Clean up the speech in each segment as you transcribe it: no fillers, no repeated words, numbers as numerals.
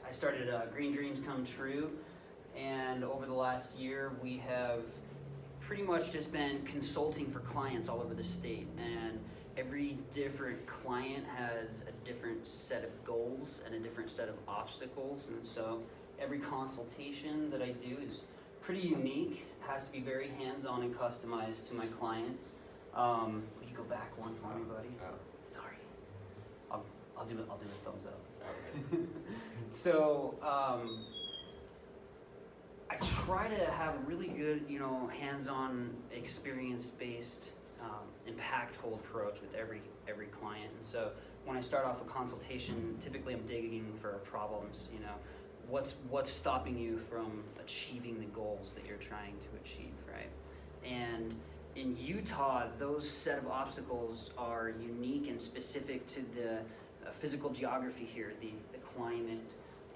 I started Green Dreams Come True, and over the last year we have pretty much just been consulting for clients all over the state, and every different client has a different set of goals and a different set of obstacles, and so every consultation that I do is pretty unique, has to be very hands-on and customized to my clients. Will you go back one for me, buddy? Sorry. I'll do a thumbs up. Okay. So I try to have a really good, hands-on, experience-based, impactful approach with every client. And so when I start off a consultation, typically I'm digging for problems. What's stopping you from achieving the goals that you're trying to achieve, right? And in Utah, those set of obstacles are unique and specific to the physical geography here, the climate.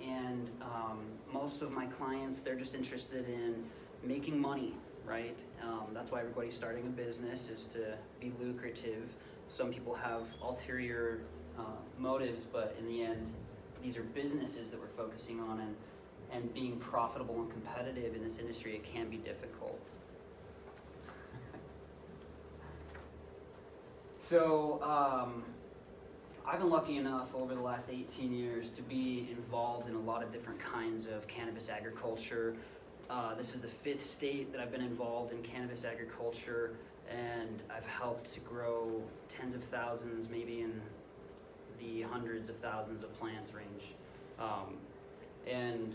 And most of my clients, they're just interested in making money, right? That's why everybody's starting a business, is to be lucrative. Some people have ulterior motives, but in the end, these are businesses that we're focusing on, and being profitable and competitive in this industry, it can be difficult. So I've been lucky enough over the last 18 years to be involved in a lot of different kinds of cannabis agriculture. This is the 5th state that I've been involved in cannabis agriculture, and I've helped to grow tens of thousands, maybe in the hundreds of thousands of plants range. And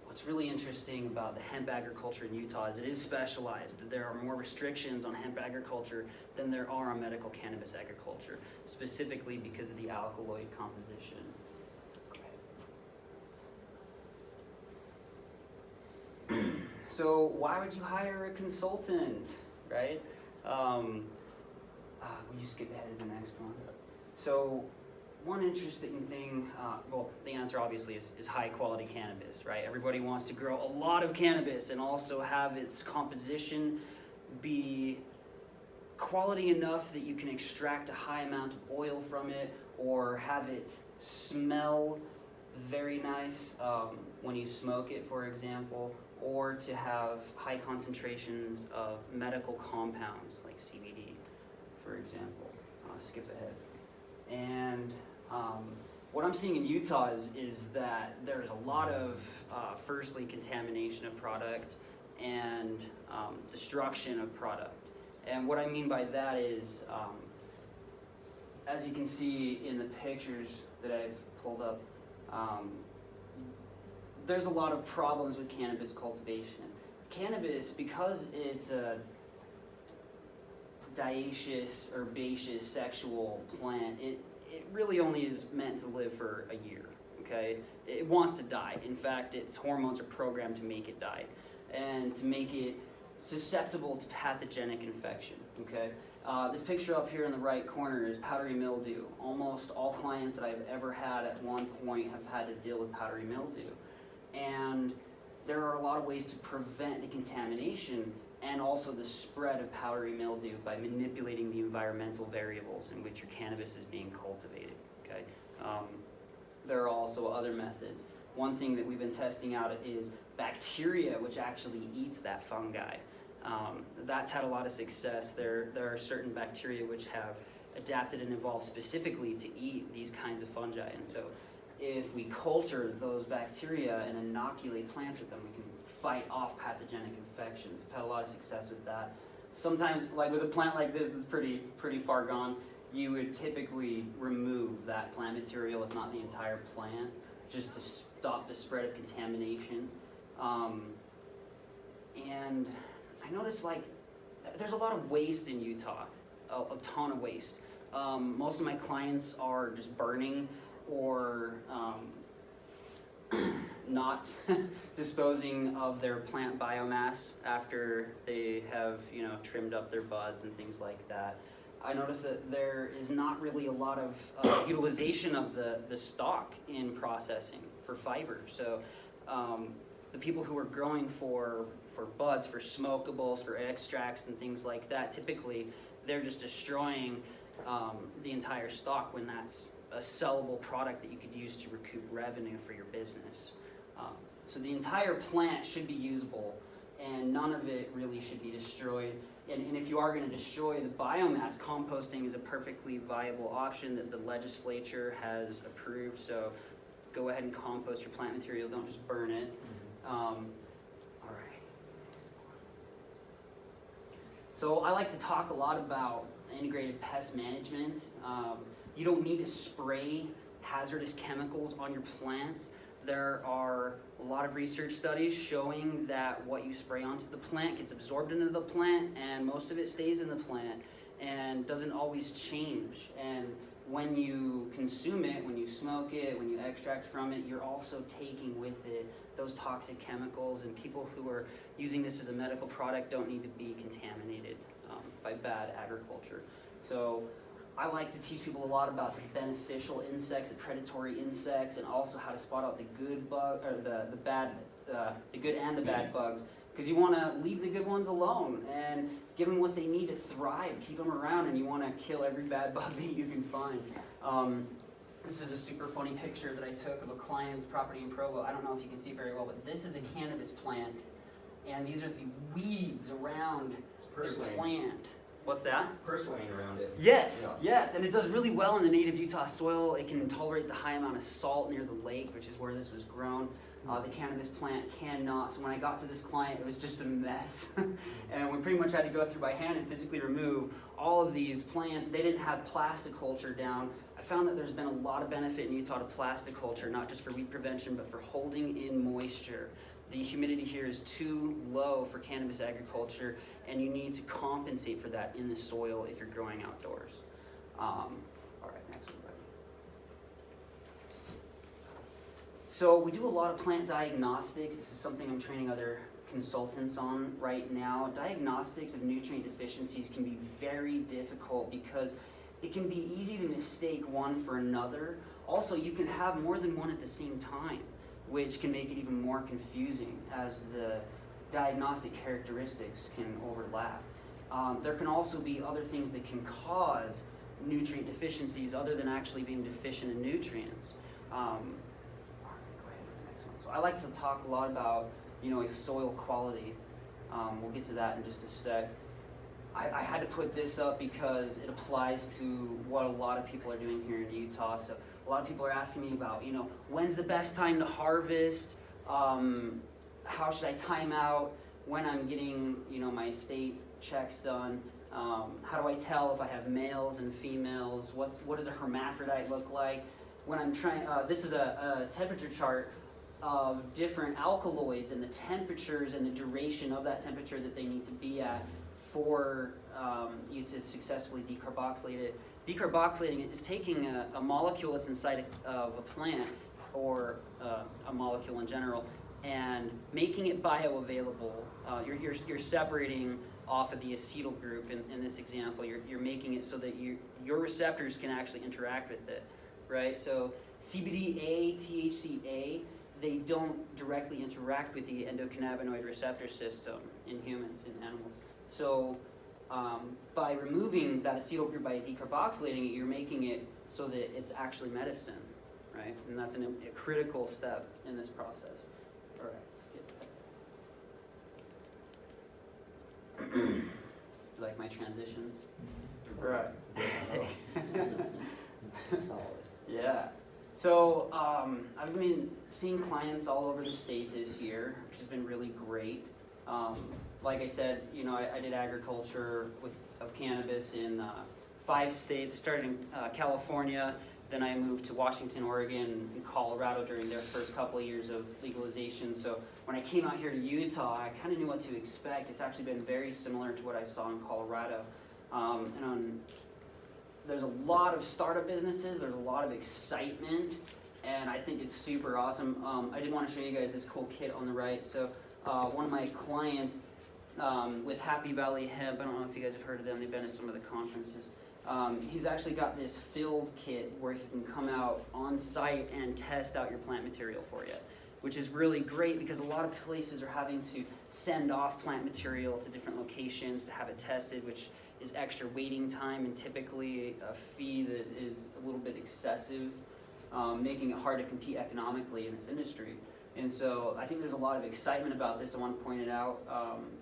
what's really interesting about the hemp agriculture in Utah is it is specialized. There are more restrictions on hemp agriculture than there are on medical cannabis agriculture, specifically because of the alkaloid composition. So why would you hire a consultant, right? Will you skip ahead to the next one? So one interesting thing, well, the answer obviously is high quality cannabis, right? Everybody wants to grow a lot of cannabis and also have its composition be quality enough that you can extract a high amount of oil from it, or have it smell very nice when you smoke it, for example, or to have high concentrations of medical compounds like CBD, for example. I'll skip ahead. And what I'm seeing in Utah is that there's a lot of, firstly, contamination of product and destruction of product. And what I mean by that is, as you can see in the pictures that I've pulled up, there's a lot of problems with cannabis cultivation. Cannabis, because it's a dioecious, herbaceous, sexual plant, it really only is meant to live for a year, okay? It wants to die. In fact, its hormones are programmed to make it die and to make it susceptible to pathogenic infection, okay? This picture up here in the right corner is powdery mildew. Almost all clients that I've ever had at one point have had to deal with powdery mildew. And there are a lot of ways to prevent the contamination and also the spread of powdery mildew by manipulating the environmental variables in which your cannabis is being cultivated, okay? There are also other methods. One thing that we've been testing out is bacteria, which actually eats that fungi. That's had a lot of success. There are certain bacteria which have adapted and evolved specifically to eat these kinds of fungi. And so if we culture those bacteria and inoculate plants with them, we can fight off pathogenic infections. I've had a lot of success with that. Sometimes, like with a plant like this that's pretty far gone, you would typically remove that plant material, if not the entire plant, just to stop the spread of contamination. And I noticed there's a lot of waste in Utah, a ton of waste. Most of my clients are just burning or not disposing of their plant biomass after they have, trimmed up their buds and things like that. I noticed that there is not really a lot of utilization of the stalk in processing for fiber. So the people who are growing for buds, for smokables, for extracts and things like that, typically they're just destroying the entire stalk when that's a sellable product that you could use to recoup revenue for your business. So the entire plant should be usable, and none of it really should be destroyed. And if you are going to destroy the biomass, composting is a perfectly viable option that the legislature has approved. So go ahead and compost your plant material, don't just burn it. All right. So I like to talk a lot about integrated pest management. You don't need to spray hazardous chemicals on your plants. There are a lot of research studies showing that what you spray onto the plant gets absorbed into the plant, and most of it stays in the plant and doesn't always change. And when you consume it, when you smoke it, when you extract from it, you're also taking with it those toxic chemicals, and people who are using this as a medical product don't need to be contaminated by bad agriculture. So I like to teach people a lot about the beneficial insects, the predatory insects, and also how to spot out the good bug or the good and the bad bugs. Because you want to leave the good ones alone and give them what they need to thrive, keep them around, and you want to kill every bad bug that you can find. This is a super funny picture that I took of a client's property in Provo. I don't know if you can see it very well, but this is a cannabis plant, and these are the weeds around the plant. What's that? Purslane around it. Yes, yes, and it does really well in the native Utah soil. It can tolerate the high amount of salt near the lake, which is where this was grown. The cannabis plant cannot. So when I got to this client, it was just a mess. And we pretty much had to go through by hand and physically remove all of these plants. They didn't have plasticulture down. I found that there's been a lot of benefit in Utah to plasticulture, not just for weed prevention, but for holding in moisture. The humidity here is too low for cannabis agriculture, and you need to compensate for that in the soil if you're growing outdoors. All right, next one. So we do a lot of plant diagnostics. This is something I'm training other consultants on right now. Diagnostics of nutrient deficiencies can be very difficult because it can be easy to mistake one for another. Also, you can have more than one at the same time, which can make it even more confusing as the diagnostic characteristics can overlap. There can also be other things that can cause nutrient deficiencies other than actually being deficient in nutrients. So I like to talk a lot about, soil quality. We'll get to that in just a sec. I had to put this up because it applies to what a lot of people are doing here in Utah. So a lot of people are asking me about, when's the best time to harvest? How should I time out when I'm getting, my state checks done? How do I tell if I have males and females? What does a hermaphrodite look like? When I'm trying, this is a temperature chart of different alkaloids and the temperatures and the duration of that temperature that they need to be at for you to successfully decarboxylate it. Decarboxylating is taking a molecule that's inside of a plant or a molecule in general and making it bioavailable. You're separating off of the acetyl group in this example. You're making it so that your receptors can actually interact with it, right? So CBD-A, THC-A, they don't directly interact with the endocannabinoid receptor system in humans, in animals. So by removing that acetyl group by decarboxylating it, you're making it so that it's actually medicine, right? And that's a critical step in this process. All right, let's get you like my transitions? Right. Solid. Yeah. So I've been seeing clients all over the state this year, which has been really great. Like I said, I did agriculture of cannabis in 5 states. I started in California, then I moved to Washington, Oregon, and Colorado during their first couple of years of legalization. So when I came out here to Utah, I kind of knew what to expect. It's actually been very similar to what I saw in Colorado. There's a lot of startup businesses, there's a lot of excitement, and I think it's super awesome. I did want to show you guys this cool kit on the right. So one of my clients with Happy Valley Hemp, I don't know if you guys have heard of them, they've been at some of the conferences. He's actually got this filled kit where he can come out on site and test out your plant material for you, which is really great because a lot of places are having to send off plant material to different locations to have it tested, which is extra waiting time and typically a fee that is a little bit excessive, making it hard to compete economically in this industry. And so I think there's a lot of excitement about this. I want to point it out.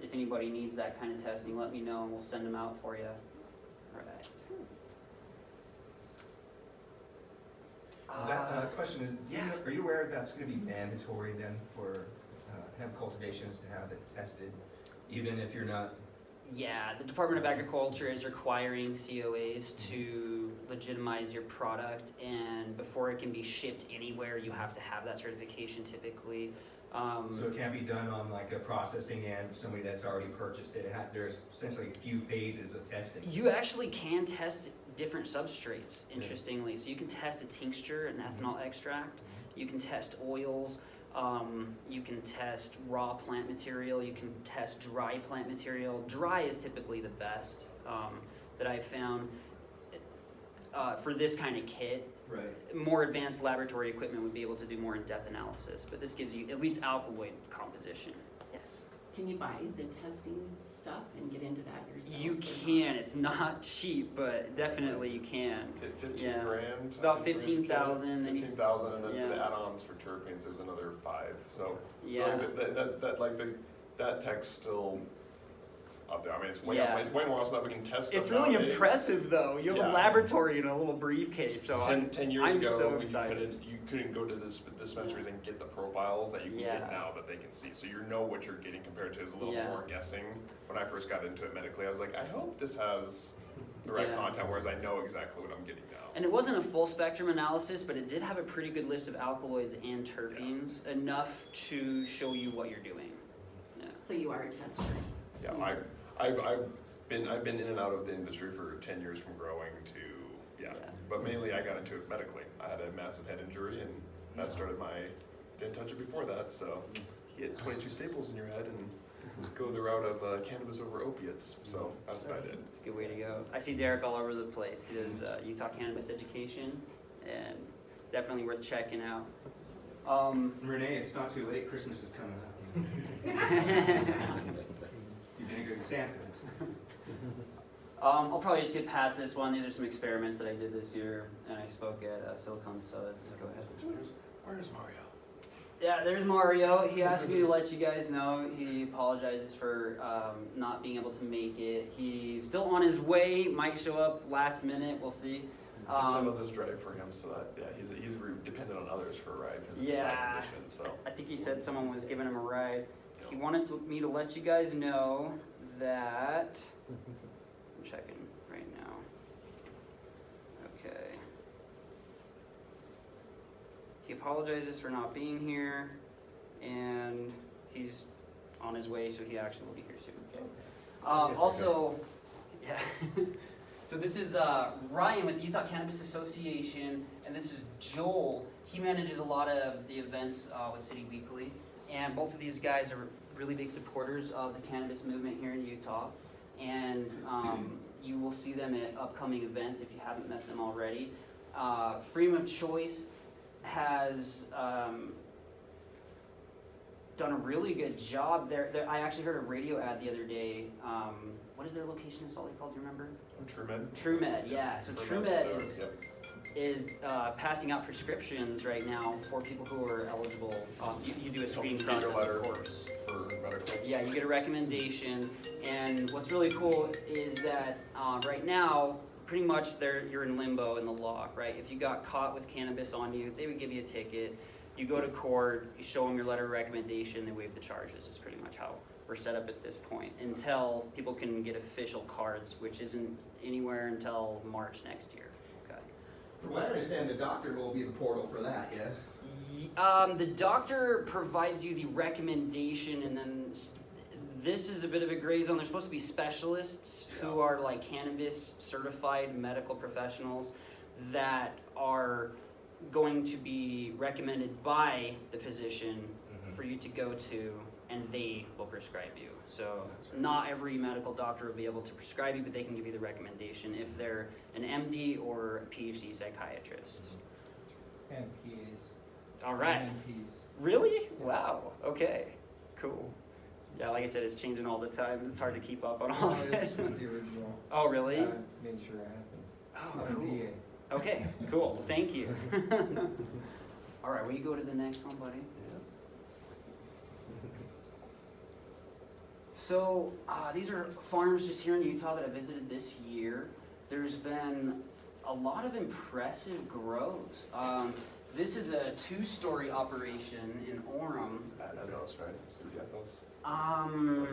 If anybody needs that kind of testing, let me know and we'll send them out for you. All right. Is that question is, are you aware that's going to be mandatory then for hemp cultivations to have it tested, even if you're not? Yeah, the Department of Agriculture is requiring COAs to legitimize your product, and before it can be shipped anywhere, you have to have that certification typically. So it can't be done on like a processing end, somebody that's already purchased it. There's essentially a few phases of testing. You actually can test different substrates, interestingly. So you can test a tincture, an ethanol extract. You can test oils. You can test raw plant material. You can test dry plant material. Dry is typically the best that I've found for this kind of kit. Right. More advanced laboratory equipment would be able to do more in-depth analysis, but this gives you at least alkaloid composition. Yes. Can you buy the testing stuff and get into that yourself? You can. It's not cheap, but definitely you can. 15 grand. About 15,000. 15,000, and then yeah. for the add-ons for terpenes, there's another 5. So Yeah. that tech's still up there. I mean, it's way Yeah. it's way more awesome that we can test stuff It's really nowadays. impressive, though. You have Yeah. a laboratory in a little briefcase, so 10 years I'm ago, so excited. you couldn't go to the dispensaries and get the profiles that you can Yeah. get now that they can see. So you know what you're getting compared to is a little Yeah. more guessing. When I first got into it medically, I was like, I hope this has the right Yeah. content, whereas I know exactly what I'm getting now. And it wasn't a full spectrum analysis, but it did have a pretty good list of alkaloids and terpenes, enough to show you what you're doing. Yeah. So you are a tester. Yeah, I've been in and out of the industry for 10 years from growing to, Yeah. but mainly I got into it medically. I had a massive head injury and that started didn't touch it before that, so you get 22 staples in your head and go the route of cannabis over opiates, so that's what I did. It's a good way to go. I see Derek all over the place. He does Utah Cannabis Education, and definitely worth checking out. Renee, it's not too late. Christmas is coming up. You've been a good Santa. I'll probably just get past this one. These are some experiments that I did this year, and I spoke at Silicon Suds. Go ahead. Where's Mario? Yeah, there's Mario. He asked me to let you guys know. He apologizes for not being able to make it. He's still on his way. Might show up last minute. We'll see. Some others drive for him, so that he's dependent on others for a ride. 'Cause it's Yeah. out of mission, so. I think he said someone was giving him a ride. He wanted me to let you guys know that. I'm checking right now. Okay. He apologizes for not being here, and he's on his way, so he actually will be here soon. Okay. Also, yeah. So this is Ryan with the Utah Cannabis Association, and this is Joel. He manages a lot of the events with City Weekly, and both of these guys are really big supporters of the cannabis movement here in Utah. And you will see them at upcoming events if you haven't met them already. Freedom of Choice has done a really good job there. I actually heard a radio ad the other day. What is their location in Salt Lake called? Do you remember? TrueMed? TrueMed, yeah. So TrueMed is passing out prescriptions right now for people who are eligible. You do a screening process, of course. For medical. Yeah, you get a recommendation, and what's really cool is that right now, pretty much you're in limbo in the law, right? If you got caught with cannabis on you, they would give you a ticket. You go to court, you show them your letter of recommendation, they waive the charges. It's pretty much how we're set up at this point, until people can get official cards, which isn't anywhere until March next year. Okay. From what I understand, the doctor will be the portal for that, yes? The doctor provides you the recommendation, and then this is a bit of a gray zone. There's supposed to be specialists who are like cannabis certified medical professionals that are going to be recommended by the physician for you to go to, and they will prescribe you. So not every medical doctor will be able to prescribe you, but they can give you the recommendation if they're an MD or a PhD psychiatrist. And PAs. All right. And MPs. Really? Wow. Okay. Cool. Yeah, like I said, it's changing all the time. It's hard to keep up on all Oh, of it's it. with the original. Oh, really? Made sure it happened. Oh, I'm cool. DA. Okay, cool. Thank you. All right, will you go to the next one, buddy? So these are farms just here in Utah that I visited this year. There's been a lot of impressive grows. This is a 2-story operation in Orem. Athos, right? City Athos. Um,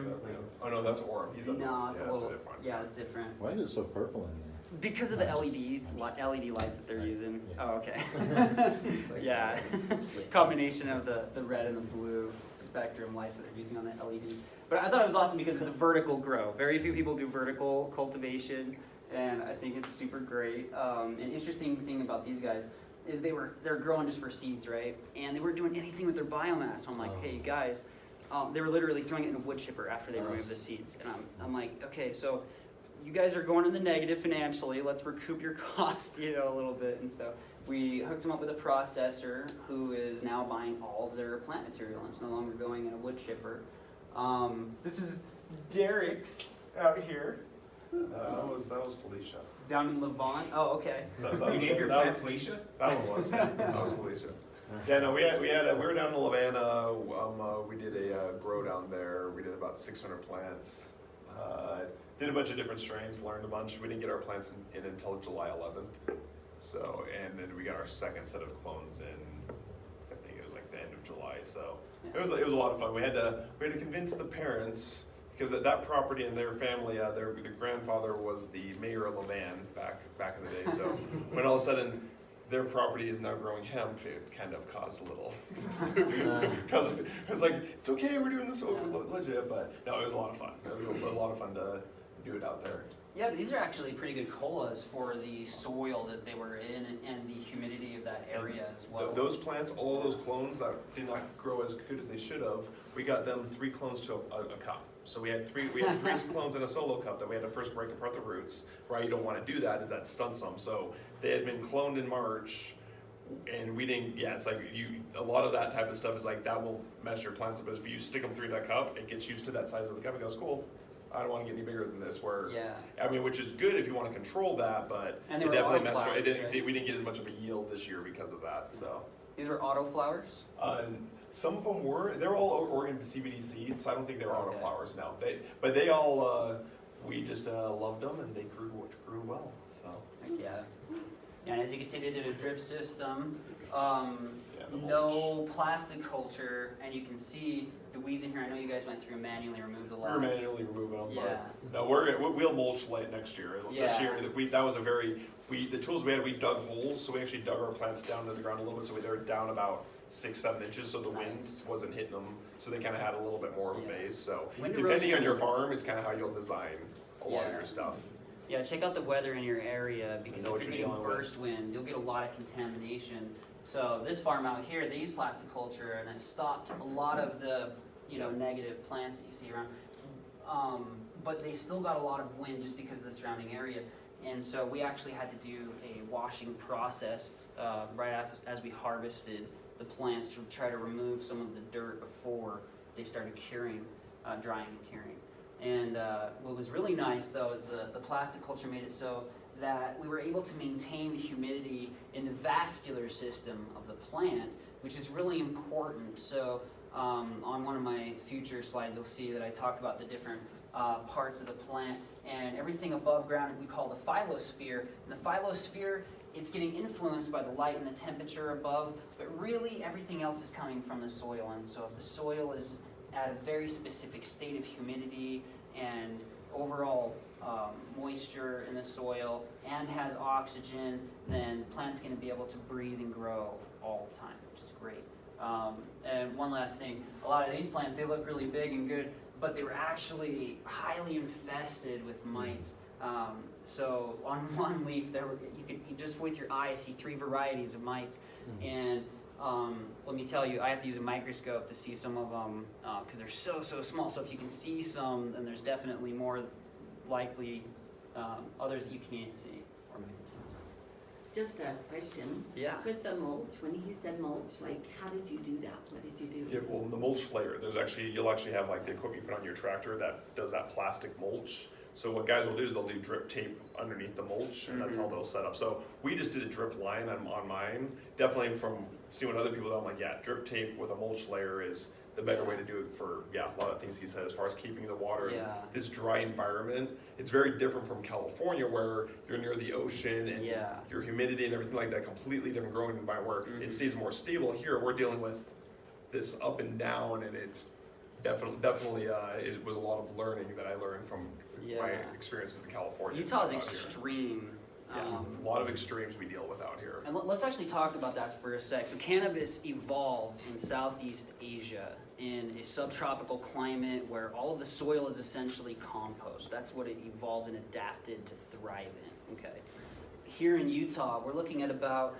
Oh no, that's Orem. He's up no, it's yeah, a little, different. yeah, it's different. Why is it so purple in there? Because of the LED lights that they're using. Yeah. Oh, okay. Yeah, combination of the red and the blue spectrum lights that they're using on the LED. But I thought it was awesome because it's a vertical grow. Very few people do vertical cultivation, and I think it's super great. An interesting thing about these guys is they're growing just for seeds, right? And they weren't doing anything with their biomass. So I'm like, hey, you guys, they were literally throwing it in a wood chipper after they removed the seeds. And I'm like, okay, so you guys are going in the negative financially. Let's recoup your cost, a little bit. And so we hooked them up with a processor who is now buying all of their plant material, and it's no longer going in a wood chipper. This is Derek's out here That was Felicia. down in Levant. Oh, okay. You named your plant Felicia? That one was. That was Felicia. Yeah, no, we were down in Lavana. We did a grow down there. We did about 600 plants. Did a bunch of different strains, learned a bunch. We didn't get our plants in until July 11th. So, and then we got our second set of clones in, I think it was like the end of July. So it was a lot of fun. We had to convince the parents, because at that property and their family, their grandfather was the mayor of Levan back in the day. So when all of a sudden their property is now growing hemp, it kind of caused a little. Because it was like, it's okay, we're doing this legit, but no, it was a lot of fun. It was a lot of fun to do it out there. Yeah, but these are actually pretty good colas for the soil that they were in and the humidity of that area as well. Those plants, all of those clones that did not grow as good as they should have, we got them 3 clones to a cup. So we had three clones in a solo cup that we had to first break apart the roots. Why you don't want to do that is that stunts them. So they had been cloned in March, and we didn't. Yeah, it's like a lot of that type of stuff is like that will mess your plants up. But if you stick them through that cup, it gets used to that size of the cup. It goes, cool. I don't want to get any bigger than this. Which is good if you want to control that, but And it they were definitely messed autoflowers, up. right? We didn't get as much of a yield this year because of that. So. These were auto flowers? Some of them they were all Oregon CBD seeds, so I don't think they were Okay. autoflowers now. But they all, we just loved them and they grew well, so. Heck yeah. Yeah, and as you can see, they did a drip system. The No plastic culture, and you can see the weeds in here. I know you guys went through and manually removed a We lot. were manually removing them, Yeah. but no, we'll mulch late next year. Yeah. This year, that was the tools we had, we dug holes, so we actually dug our plants down to the ground a little bit, so they were down about 6-7 inches, so the wind wasn't hitting them, so they kind of had a little bit more of a Yeah. base. So Wind depending on erosion- your farm is kind of how you'll design a lot of Yeah. your stuff. Yeah, check out the weather in your area, because Know if what you're you're getting dealing with. burst wind, you'll get a lot of contamination. So this farm out here, they use plastic culture, and it stopped a lot of the negative plants that you see around. But they still got a lot of wind just because of the surrounding area. And so we actually had to do a washing process right as we harvested the plants to try to remove some of the dirt before they started curing, drying and curing. And what was really nice though is the plastic culture made it so that we were able to maintain the humidity in the vascular system of the plant, which is really important. So on one of my future slides, you'll see that I talk about the different parts of the plant, and everything above ground we call the phyllosphere. And the phyllosphere, it's getting influenced by the light and the temperature above, but really everything else is coming from the soil. And so if the soil is at a very specific state of humidity and overall moisture in the soil and has oxygen, then plant's going to be able to breathe and grow all the time, which is great. And one last thing, a lot of these plants, they look really big and good, but they were actually highly infested with mites. So on one leaf, you could just with your eye see 3 varieties of mites. And let me tell you, I have to use a microscope to see some of them because they're so small. So if you can see some, then there's definitely more likely others that you can't see. Just a question. Yeah. With the mulch, when he said mulch, like, how did you do that? What did you do? Yeah, well, the mulch layer, you'll actually have like the equipment you put on your tractor that does that plastic mulch. So what guys will do is they'll do drip tape underneath the mulch, and that's how they'll set up. So we just did a drip line on mine. Definitely from seeing what other people do, I'm like, yeah, drip tape with a mulch layer is the better way to do it for, a lot of things he said as far as keeping the water in this dry environment. It's very different from California where you're near the ocean and your humidity and everything like that, completely different growing environment where it stays more stable. Here we're dealing with this up and down, and it definitely it was a lot of learning that I learned from my experiences in California. Utah's extreme. A lot of extremes we deal with out here. And let's actually talk about that for a sec. So cannabis evolved in Southeast Asia in a subtropical climate where all of the soil is essentially compost. That's what it evolved and adapted to thrive in, okay? Here in Utah, we're looking at about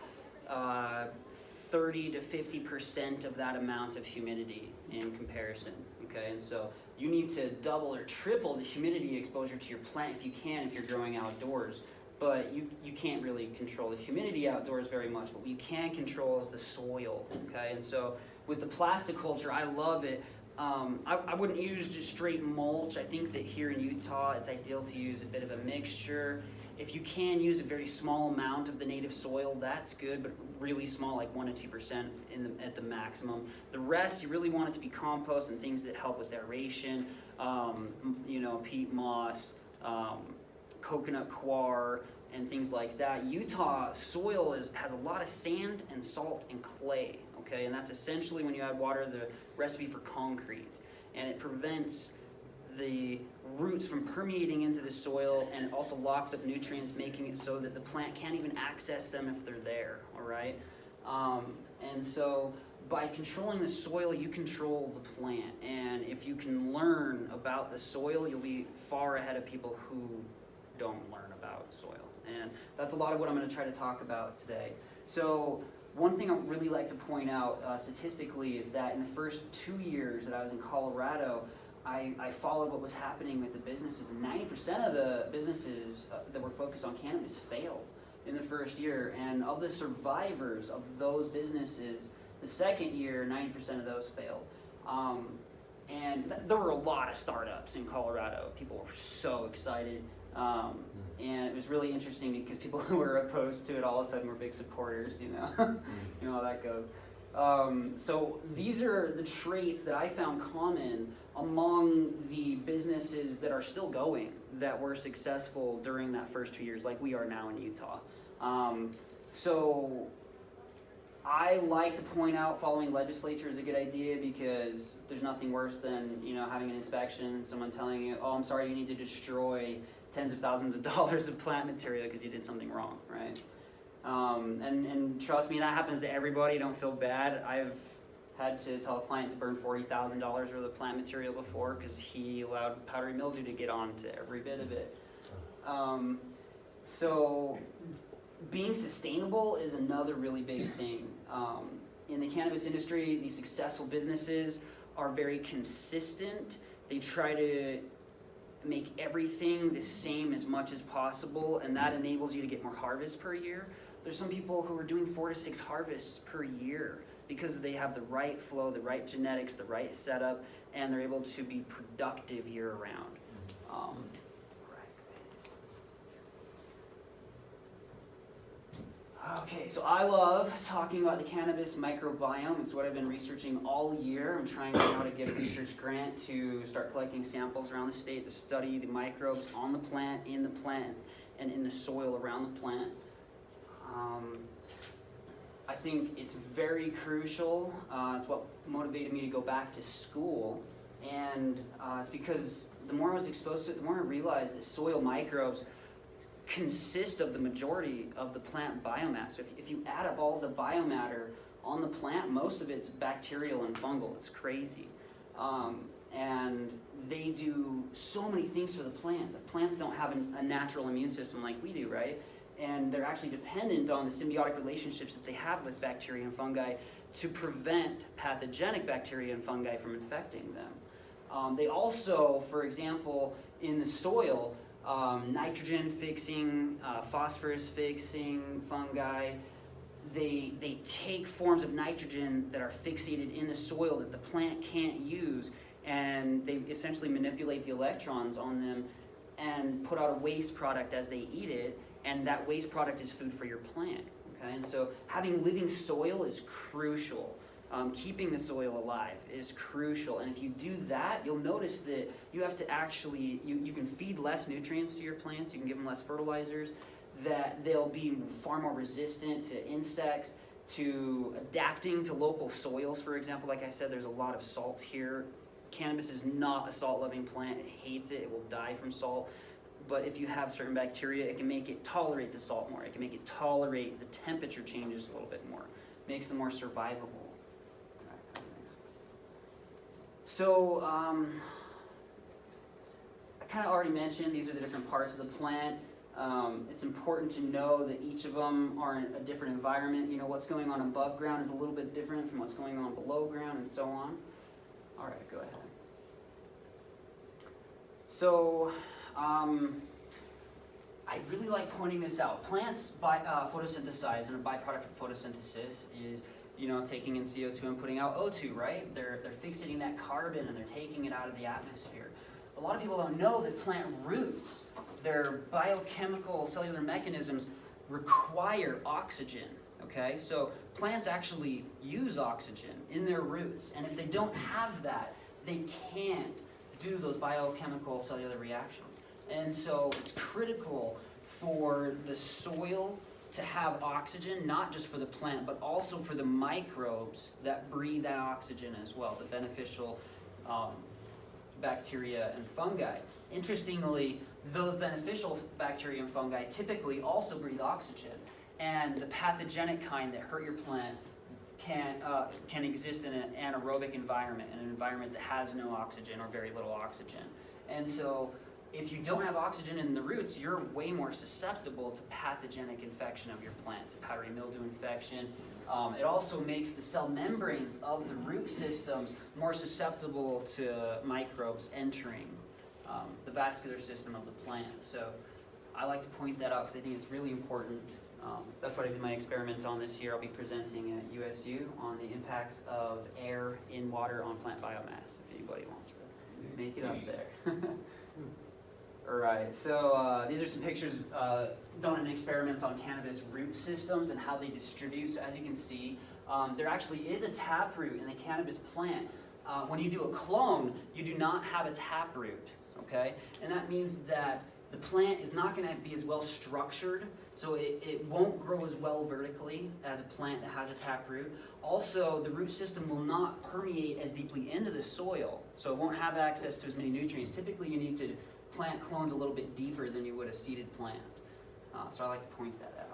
30 to 50% of that amount of humidity in comparison, okay? And so you need to double or triple the humidity exposure to your plant if you can, if you're growing outdoors. But you can't really control the humidity outdoors very much. But what you can control is the soil, okay? And so with the plastic culture, I love it. I wouldn't use just straight mulch. I think that here in Utah, it's ideal to use a bit of a mixture. If you can use a very small amount of the native soil, that's good, but really small, like 1 to 2% at the maximum. The rest, you really want it to be compost and things that help with aeration, peat moss, coconut coir, and things like that. Utah soil has a lot of sand and salt and clay, okay? And that's essentially, when you add water, the recipe for concrete. And it prevents the roots from permeating into the soil, and it also locks up nutrients, making it so that the plant can't even access them if they're there, all right? And so by controlling the soil, you control the plant. And if you can learn about the soil, you'll be far ahead of people who don't learn about soil. And that's a lot of what I'm going to try to talk about today. So one thing I would really like to point out statistically is that in the first 2 years that I was in Colorado, I followed what was happening with the businesses, and 90% of the businesses that were focused on cannabis failed in the first year. And of the survivors of those businesses, the second year, 90% of those failed. There were a lot of startups in Colorado. People were so excited. And it was really interesting because people who were opposed to it all of a sudden were big supporters, you know how that goes. So these are the traits that I found common among the businesses that are still going, that were successful during that first 2 years, like we are now in Utah. So I like to point out following legislature is a good idea, because there's nothing worse than having an inspection and someone telling you, oh, I'm sorry, you need to destroy tens of thousands of dollars of plant material because you did something wrong, right? And trust me, that happens to everybody. Don't feel bad. I've had to tell a client to burn $40,000 worth of plant material before because he allowed powdery mildew to get on to every bit of it. So being sustainable is another really big thing. In the cannabis industry, these successful businesses are very consistent. They try to make everything the same as much as possible, and that enables you to get more harvests per year. There's some people who are doing 4 to 6 harvests per year because they have the right flow, the right genetics, the right setup, and they're able to be productive year round. Okay, so I love talking about the cannabis microbiome. It's what I've been researching all year. I'm trying now to get a research grant to start collecting samples around the state to study the microbes on the plant, and in the soil around the plant. I think it's very crucial. It's what motivated me to go back to school. And it's because the more I was exposed to it, the more I realized that soil microbes consist of the majority of the plant biomass. So if you add up all of the biomatter on the plant, most of it's bacterial and fungal. It's crazy. And they do so many things for the plants. Plants don't have a natural immune system like we do, right? And they're actually dependent on the symbiotic relationships that they have with bacteria and fungi to prevent pathogenic bacteria and fungi from infecting them. They also, for example, in the soil, nitrogen fixing, phosphorus fixing fungi. They take forms of nitrogen that are fixated in the soil that the plant can't use, and they essentially manipulate the electrons on them and put out a waste product as they eat it, and that waste product is food for your plant. Okay? And so having living soil is crucial. Keeping the soil alive is crucial, and if you do that, you'll notice that you have to actually, you can feed less nutrients to your plants, you can give them less fertilizers, that they'll be far more resistant to insects, to adapting to local soils. For example, like I said, there's a lot of salt here. Cannabis is not a salt-loving plant, it hates it, it will die from salt. But if you have certain bacteria, it can make it tolerate the salt more, it can make it tolerate the temperature changes a little bit more, makes them more survivable. So, I kind of already mentioned these are the different parts of the plant. It's important to know that each of them are in a different environment. You know, what's going on above ground is a little bit different from what's going on below ground, and so on. All right, go ahead. So, I really like pointing this out. Plants photosynthesize, and a byproduct of photosynthesis is, you know, taking in CO2 and putting out O2, right? They're fixating that carbon and they're taking it out of the atmosphere. A lot of people don't know that plant roots, their biochemical cellular mechanisms require oxygen, okay? So plants actually use oxygen in their roots, and if they don't have that, they can't do those biochemical cellular reactions. And so it's critical for the soil to have oxygen, not just for the plant, but also for the microbes that breathe that oxygen as well, the beneficial bacteria and fungi. Interestingly, those beneficial bacteria and fungi typically also breathe oxygen, and the pathogenic kind that hurt your plant can exist in an anaerobic environment, in an environment that has no oxygen or very little oxygen. And so if you don't have oxygen in the roots, you're way more susceptible to pathogenic infection of your plant, to powdery mildew infection. It also makes the cell membranes of the root systems more susceptible to microbes entering the vascular system of the plant. So I like to point that out because I think it's really important. That's what I did my experiment on this year. I'll be presenting at USU on the impacts of air in water on plant biomass, if anybody wants to make it up there. Alright, so these are some pictures done in experiments on cannabis root systems and how they distribute. So as you can see, there actually is a taproot in the cannabis plant. When you do a clone, you do not have a taproot, okay? And that means that the plant is not going to be as well structured, so it won't grow as well vertically as a plant that has a taproot. Also, the root system will not permeate as deeply into the soil, so it won't have access to as many nutrients. Typically, you need to plant clones a little bit deeper than you would a seeded plant. So I like to point that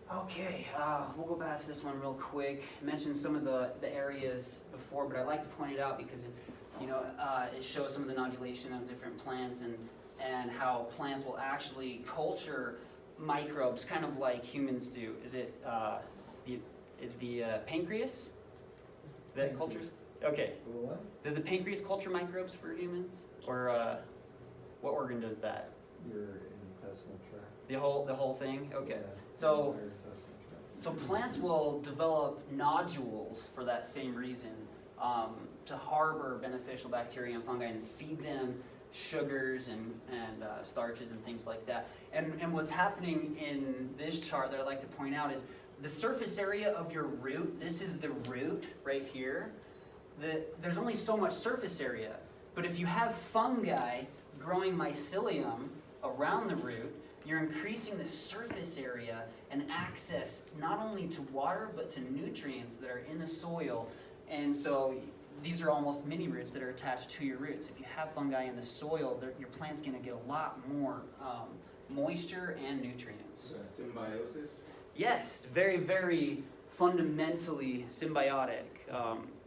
out. Okay, we'll go past this one real quick. I mentioned some of the areas before, but I like to point it out because it shows some of the nodulation of different plants and how plants will actually culture microbes, kind of like humans do. Is it the pancreas that cultures? Okay. What? Does the pancreas culture microbes for humans, or what organ does that? Your intestinal tract. The whole thing. Okay. Yeah, So entire intestinal tract. so plants will develop nodules for that same reason, to harbor beneficial bacteria and fungi and feed them sugars and starches and things like that. And what's happening in this chart that I'd like to point out is the surface area of your root. This is the root right here. There's only so much surface area, but if you have fungi growing mycelium around the root, you're increasing the surface area and access not only to water but to nutrients that are in the soil. And so these are almost mini roots that are attached to your roots. If you have fungi in the soil, your plant's going to get a lot more moisture and nutrients. Symbiosis? Yes, very, very fundamentally symbiotic.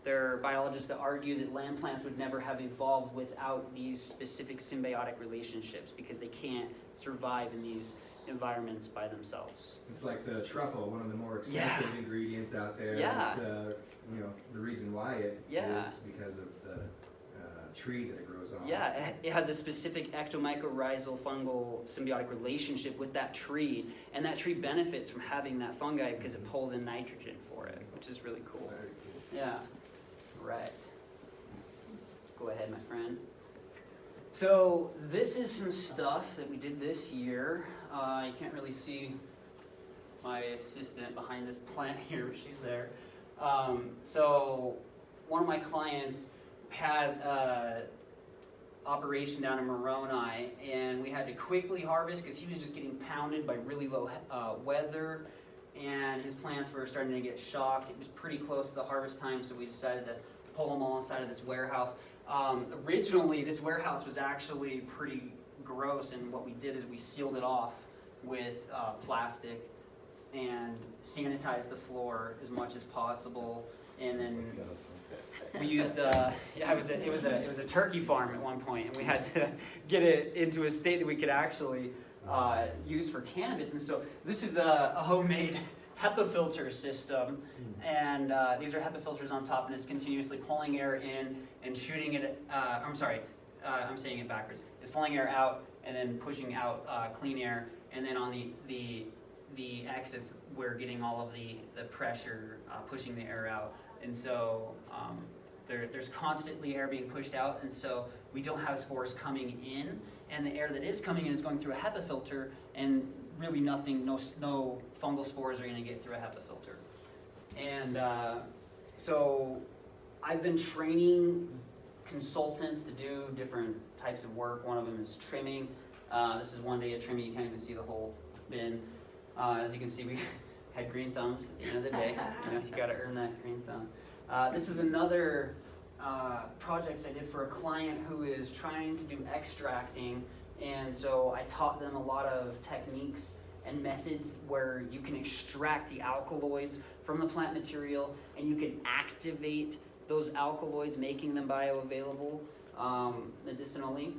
There are biologists that argue that land plants would never have evolved without these specific symbiotic relationships because they can't survive in these environments by themselves. It's like the truffle, one of the more expensive ingredients out there. Yeah. It's, the reason why it Yeah. is because of the tree that it grows on. Yeah, it has a specific ectomycorrhizal fungal symbiotic relationship with that tree, and that tree benefits from having that fungi because it pulls in nitrogen for it, which is really cool. Very cool. Yeah, right. Go ahead, my friend. So this is some stuff that we did this year. You can't really see my assistant behind this plant here, but she's there. So one of my clients had operation down in Moroni, and we had to quickly harvest because he was just getting pounded by really low weather, and his plants were starting to get shocked. It was pretty close to the harvest time, so we decided to pull them all inside of this warehouse. Originally, this warehouse was actually pretty gross, and what we did is we sealed it off with plastic and sanitized the floor as much as possible, and then we used it was a turkey farm at one point, and we had to get it into a state that we could actually use for cannabis. And so this is a homemade HEPA filter system, and these are HEPA filters on top, and it's continuously pulling air in and shooting it. I'm saying it backwards. It's pulling air out and then pushing out clean air, and then on the exits we're getting all of the pressure pushing the air out, and so there's constantly air being pushed out, and so we don't have spores coming in, and the air that is coming in is going through a HEPA filter, and really nothing, no fungal spores are going to get through a HEPA filter. And so I've been training consultants to do different types of work. One of them is trimming. This is one day of trimming. You can't even see the whole bin. As you can see, we had green thumbs at the end of the day. You got to earn that green thumb. This is another project I did for a client who is trying to do extracting, and so I taught them a lot of techniques and methods where you can extract the alkaloids from the plant material, and you can activate those alkaloids, making them bioavailable medicinally.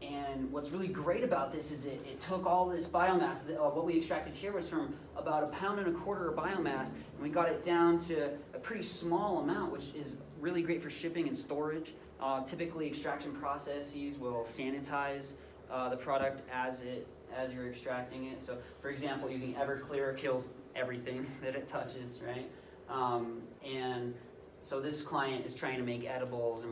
And what's really great about this is it took all this biomass. What we extracted here was from about 1.25 pounds of biomass, and we got it down to a pretty small amount, which is really great for shipping and storage. Typically, extraction processes will sanitize the product as you're extracting it. So, for example, using Everclear kills everything that it touches, right? And so this client is trying to make edibles, and